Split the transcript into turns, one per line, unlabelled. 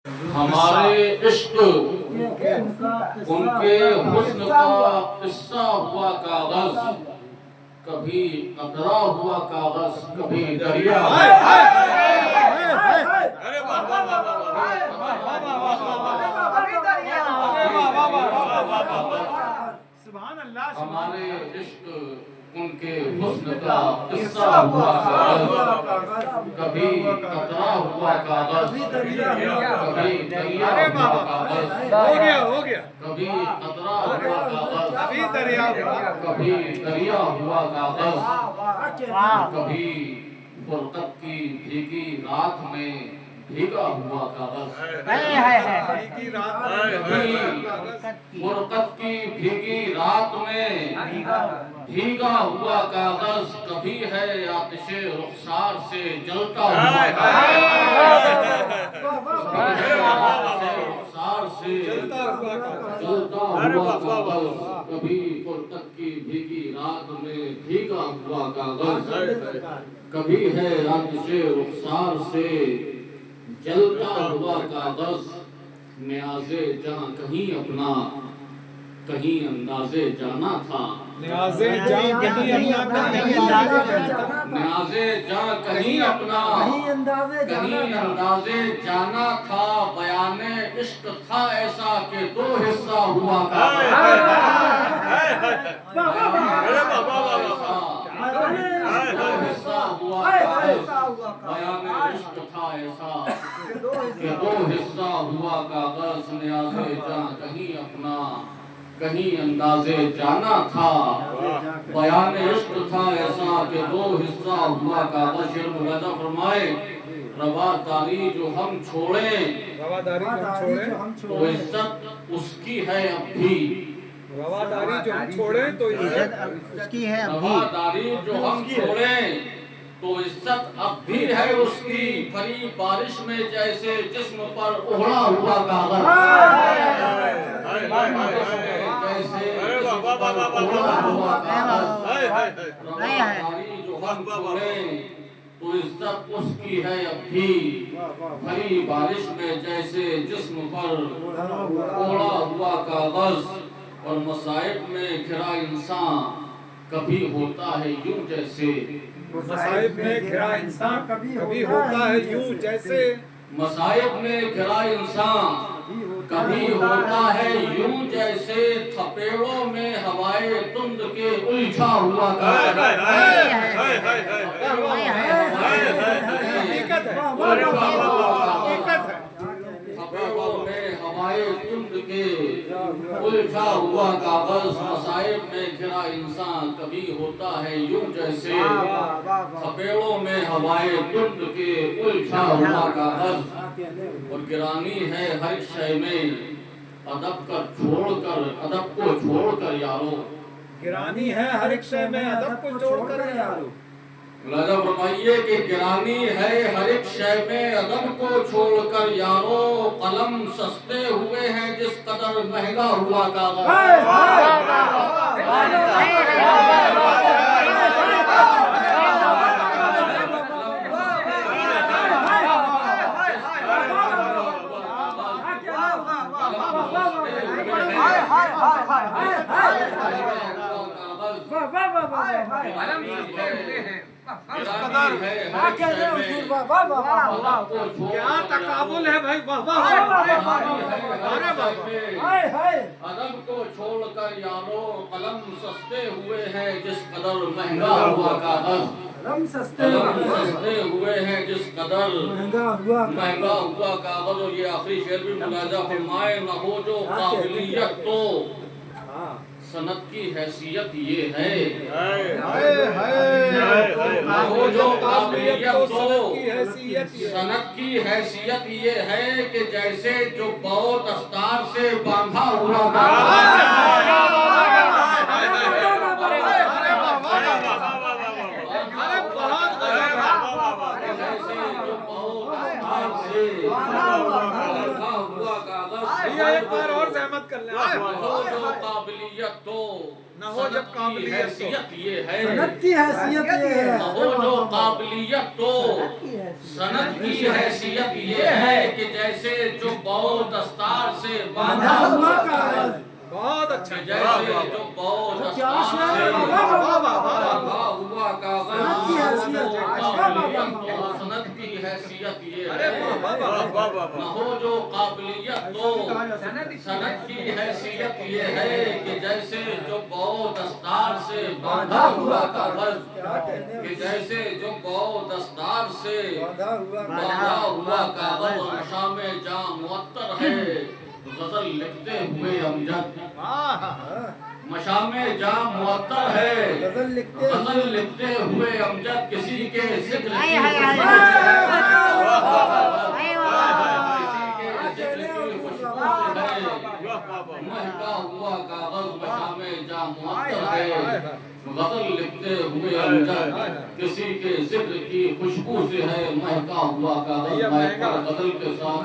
हमारे इश्क उनके हुस्न का किस्सा हुआ कागज, कभी कतरा हुआ कागज, कभी दरिया। हमारे इश्क उनके हुस्न का किस्सा हुआ कागज, कभी कतरा हुआ कागज, कभी दरिया हुआ कागज।
हो गया
कभी कतरा हुआ कागज,
कभी दरिया
कभी दरिया हुआ कागज, कभी फुरकत की भीगी रात में भीगा हुआ कागज। फुरकत की भीगी रात में भीगा हुआ कागज, कभी है आतिशे रुखसार से जलता हुआ कागज, रुखसार से जलता हुआ कागज, कभी फुरकत की भीगी रात में भीगा हुआ कागज, कभी है आतिशे रुखसार से जलता हुआ कागज। न्याज़े जां कहीं अपना कहीं अंदाज़े जाना था,
न्याज़े जां कहीं अपना
न्याज़े जां कहीं अपना कहीं अंदाज़े जाना था। बयाने इश्क था ऐसा कि दो हिस्सा हुआ कागज, दो हिस्सा हुआ कागज। बयाने इश्क था ऐसा कि दो हिस्सा हुआ कागज। न्याज़े जां कहीं अपना कहीं अंदाज़े जाना था। बयान इश्क था ऐसा कि दो हिस्सा हुआ कागज। शेर मुलाजा फरमाए, रवादारी जो हम छोड़े तो इज्जत उसकी है अब भी।
रवादारी जो हम छोड़े तो इज्जत
उसकी है अब भी।
रवादारी जो हम छोड़े तो इज्जत अब भी है उसकी। फरी बारिश में जैसे जिस्म पर उहड़ा हुआ कागज, जैसे उहड़ा हुआ कागज। रवादारी जो हम छोड़े तो इज्जत उसकी है अब भी। फरी बारिश में जैसे जिस्म पर उहड़ा हुआ कागज। और मसाइब में घिरा इंसान कभी होता है यूं जैसे,
मसाइब में घिरा इंसान कभी होता है यूं जैसे,
मसाइब में घिरा इंसान कभी होता है यूं जैसे। थपेड़ों में हवाए तुंद के उलझा हुआ कागज, थपेड़ों में हवाए तुंद के उलझा हुआ कागज। मसाइब में घिरा इंसान कभी होता है यूं जैसे। थपेड़ों में हवाए तुंद के उलझा हुआ कागज। और गिरानी है हर शय में अदब को छोड़कर यारो,
गिरानी है हर एक शय में अदब को छोड़कर यारो।
मुलाजा फरमाइए कि गिरानी है हर एक शय में अदब को छोड़कर यारो। कलम सस्ते हुए हैं जिस कदर महंगा हुआ कागज।
क्या तकाबुल है भाई, वाह वाह।
अदब को छोड़कर यारो कलम सस्ते हुए हैं जिस कदर महंगा हुआ कागज। कलम सस्ते हुए हैं जिस कदर महंगा हुआ कागज। और ये आखिरी शेर भी मुलाजा फरमाए, न हो जो काबिलियत तो सनत की हैसियत ये है। न हो जो काबिलियत तो सनत की हैसियत ये है कि जैसे जो बहुत अस्तार से बांधा हुआ
भैया एक बार और सहमत कर ले।
हो जो काबिलियत तो
न हो जब काबिलियत तो
हैसियत ये है,
सनत की हैसियत ये है।
न हो जो काबिलियत तो सनत की हैसियत ये है कि जैसे जो बहुत दस्तार से बांधा
हुआ कागज।
बहुत अच्छा।
जैसे जो बहुत
क्या
दस्तार से
शेर, वाह, वाह, वाह, वाह।
बांधा हुआ
सनत की हैसियत है।
काबिलियत और सनत की हैसियत ये
अरे
है,
वाह वाह वाह
न हो जो काबिलियत तो सनत की हैसियत ये है कि जैसे जो बहुत दस्तार से बांधा हुआ कागज,
क्या कहने
कि जैसे जो बहुत दस्तार से
बांधा हुआ
बांधा हुआ कागज नशा में जाम मुअत्तर है, गजल लिखते हुए अमजद मशामे जाम मुअत्तर है,
गजल लिखते
गजल लिखते हुए अमजद किसी के जिक्र की महका हुआ कागज मशामे जाम मुअत्तर है, गजल लिखते हुए अमजद किसी के जिक्र की खुशबू से है महका हुआ कागज। मैं गजल के साथ